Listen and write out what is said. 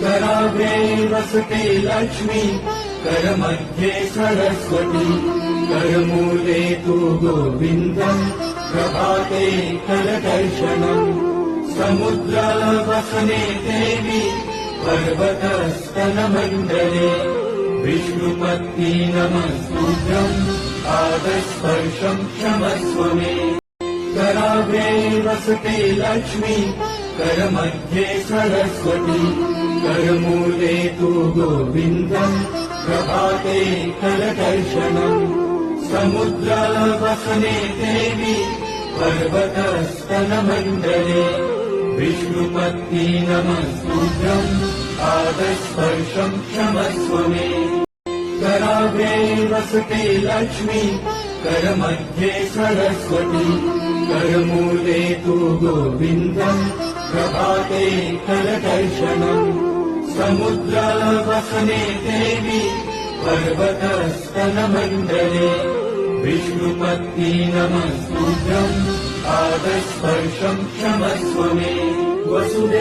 कराग्रे वसते लक्ष्मी करमध्ये सरस्वती करमूले तु गोविन्दम् प्रभाते करदर्शनम् समुद्रवसने देवी पर्वतस्तनमण्डले विष्णुपत्नी नमस्तुभ्यम् पादस्पर्शम् क्षमस्व मे कराग्रे वसते लक्ष्मी करमध्ये सरस्वती करमूले तु गोविन्दम् प्रभाते करदर्शनम् समुद्रवसने देवी पर्वतस्तनमण्डले विष्णुपत्नी नमस्तुभ्यम् पादस्पर्शम् क्षमस्व मे कराग्रे वसते लक्ष्मी करमध्ये सरस्वती करमूले तु गोविन्दम् प्रभाते करदर्शनम् समुद्रवसने देवी पर्वतस्तनमण्डले विष्णुपत्नी नमस्तुभ्यम् पादस्पर्शम् क्षमस्व मे वसुदेव